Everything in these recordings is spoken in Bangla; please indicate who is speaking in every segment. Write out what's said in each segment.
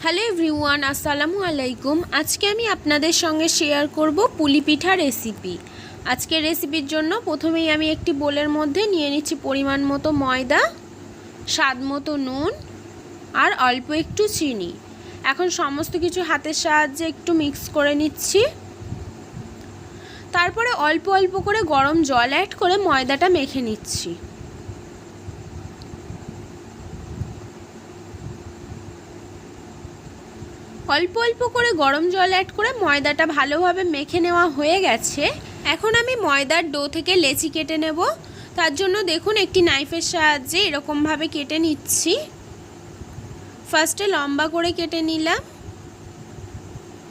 Speaker 1: হ্যালো এভরিওয়ান, আসসালামু আলাইকুম। আজকে আমি আপনাদের সঙ্গে শেয়ার করব পুলি পিঠা রেসিপি। আজকের রেসিপির জন্য প্রথমেই আমি একটি বোলের মধ্যে নিয়ে নিচ্ছি পরিমাণ মতো ময়দা, স্বাদ মতো নুন আর অল্প একটু চিনি। এখন সমস্ত কিছু হাতের সাহায্যে একটু মিক্স করে নিচ্ছি। তারপরে অল্প অল্প করে গরম জল অ্যাড করে ময়দাটা মেখে নিচ্ছি। অল্প অল্প করে গরম জল অ্যাড করে ময়দাটা ভালোভাবে মেখে নেওয়া হয়ে গেছে। এখন আমি ময়দার ডো থেকে লেচি কেটে নেব। তার জন্য দেখুন একটি নাইফের সাহায্যে এরকমভাবে কেটে নিচ্ছি। ফার্স্টে লম্বা করে কেটে নিলাম,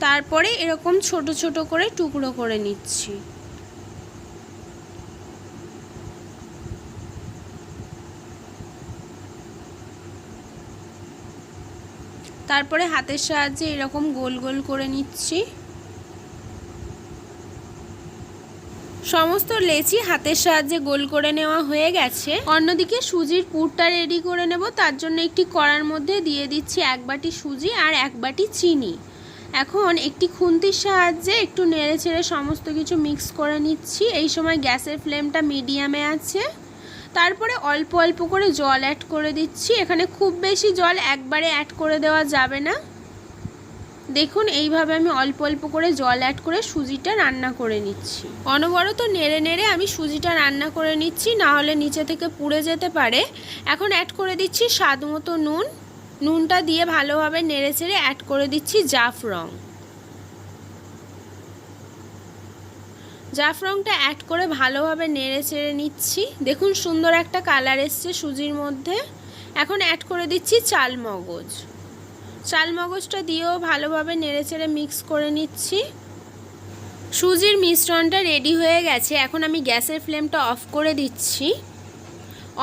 Speaker 1: তারপরে এরকম ছোট ছোট করে টুকরো করে নিচ্ছি। তারপরে হাতের সাহায্যে এরকম গোল গোল করে নিচ্ছি। সমস্ত লেচি হাতের সাহায্যে গোল করে নেওয়া হয়ে গেছে। অন্যদিকে সুজির পুরটা রেডি করে নেব। তার জন্য একটি কড়ার মধ্যে দিয়ে দিচ্ছি 1 বাটি সুজি আর 1 বাটি চিনি। এখন একটি খুন্তির সাহায্যে একটু নেড়ে চেড়ে সমস্ত কিছু মিক্স করে নিচ্ছি। এই সময় গ্যাসের ফ্লেমটা মিডিয়ামে আছে। তারপরে অল্প অল্প করে জল অ্যাড করে দিচ্ছি। এখানে খুব বেশি জল একবারে অ্যাড করে দেওয়া যাবে না। দেখুন এইভাবে আমি অল্প অল্প করে জল অ্যাড করে সুজিটা রান্না করে নিচ্ছি। অনবরত নেড়ে নেড়ে আমি সুজিটা রান্না করে নিচ্ছি, না হলে নিচে থেকে পুড়ে যেতে পারে। এখন অ্যাড করে দিচ্ছি স্বাদ মতো নুন। নুনটা দিয়ে ভালোভাবে নেড়ে চেড়ে অ্যাড করে দিচ্ছি জাফরং। জাফরংটা অ্যাড করে ভালোভাবে নেড়ে চেড়ে নিচ্ছি। দেখুন সুন্দর একটা কালার এসছে সুজির মধ্যে। এখন অ্যাড করে দিচ্ছি চালমগজ। চালমগজটা দিয়েও ভালোভাবে নেড়ে চেড়ে মিক্স করে নিচ্ছি। সুজির মিশ্রণটা রেডি হয়ে গেছে। এখন আমি গ্যাসের ফ্লেমটা অফ করে দিচ্ছি।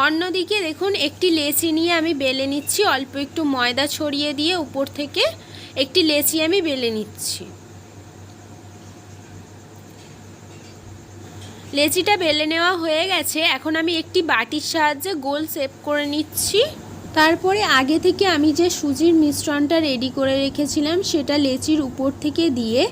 Speaker 1: অন্যদিকে দেখুন একটি লেচি নিয়ে আমি বেলে নিচ্ছি। অল্প একটু ময়দা ছড়িয়ে দিয়ে উপর থেকে একটি লেচি আমি বেলে নিচ্ছি। লেচিটা বেলে নেওয়া হয়ে গেছে। এখন আমি একটি বাটির সাহায্যে গোল শেপ করে নিচ্ছি। তারপরে আগে থেকে আমি যে সুজির মিশ্রণটা রেডি করে রেখেছিলাম সেটা লেচির উপর থেকে দিয়ে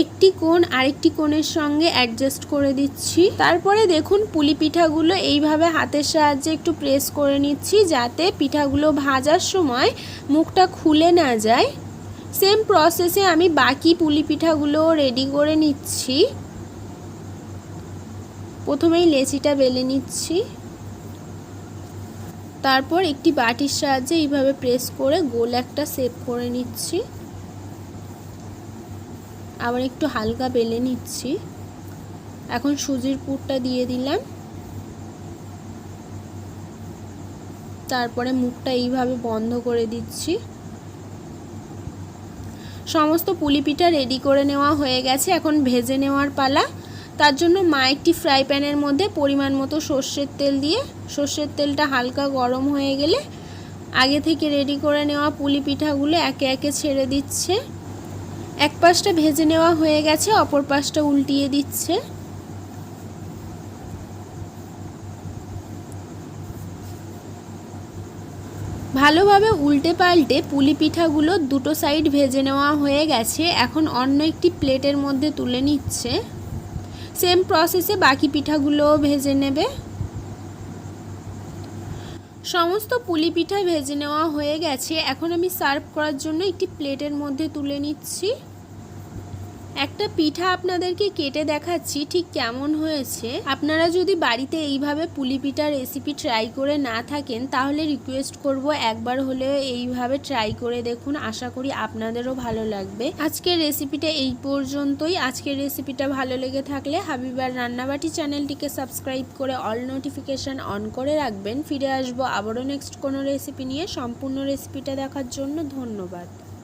Speaker 1: একটি কোণ আরেকটি কোণের সঙ্গে অ্যাডজাস্ট করে দিচ্ছি। তারপরে দেখুন পুলি পিঠাগুলো এইভাবে হাতের সাহায্যে একটু প্রেস করে নিচ্ছি, যাতে পিঠাগুলো ভাজার সময় মুখটা খুলে না যায়। সেম প্রসেসে আমি বাকি পুলি পিঠাগুলো রেডি করে নিচ্ছি। প্রথমেই লেচিটা বেলে নিচ্ছি, তারপর একটি বাটির সাহায্যে এইভাবে প্রেস করে গোল একটা শেপ করে নিচ্ছি। আবার একটু হালকা বেলে নিচ্ছি। এখন সুজির পুরটা দিয়ে দিলাম। তারপরে মুখটা এইভাবে বন্ধ করে দিচ্ছি। সমস্ত পুলি পিঠা রেডি করে নেওয়া হয়ে গেছে। এখন ভেজে নেওয়ার পালা। তার জন্য মা একটি ফ্রাই প্যানের মধ্যে পরিমাণ মতো সর্ষের তেল দিয়ে, সর্ষের তেলটা হালকা গরম হয়ে গেলে আগে থেকে রেডি করে নেওয়া পুলি পিঠাগুলো একে একে ছেড়ে দিচ্ছে। এক পাশটা ভেজে নেওয়া হয়ে গেছে, অপর পাশটা উল্টিয়ে দিচ্ছে। ভালোভাবে উল্টে পাল্টে পুলি পিঠাগুলো দুটো সাইড ভেজে নেওয়া হয়ে গেছে। এখন অন্য একটি প্লেটের মধ্যে তুলে নিচ্ছে। সেম প্রসেসে বাকি পিঠাগুলোও ভেজে নেবে। সমস্ত পুলি পিঠা ভেজে নেওয়া হয়ে গেছে। এখন আমি সার্ভ করার জন্য একটি প্লেটের মধ্যে তুলে নিচ্ছি। একটা পিঠা আপনাদেরকে কেটে দেখাচ্ছি ঠিক কেমন হয়েছে। আপনারা যদি বাড়িতে এইভাবে পুলি পিঠা রেসিপি ট্রাই করে না থাকেন, তাহলে রিকোয়েস্ট করব একবার হলেও এইভাবে ট্রাই করে দেখুন। আশা করি আপনাদেরও ভালো লাগবে। আজকের রেসিপিটা এই পর্যন্তই। আজকের রেসিপিটা ভালো লেগে থাকলে হাবিবার রান্নাবাটি চ্যানেলটিকে সাবস্ক্রাইব করে অল নোটিফিকেশান অন করে রাখবেন। ফিরে আসবো আবারও নেক্সট কোনো রেসিপি নিয়ে। সম্পূর্ণ রেসিপিটা দেখার জন্য ধন্যবাদ।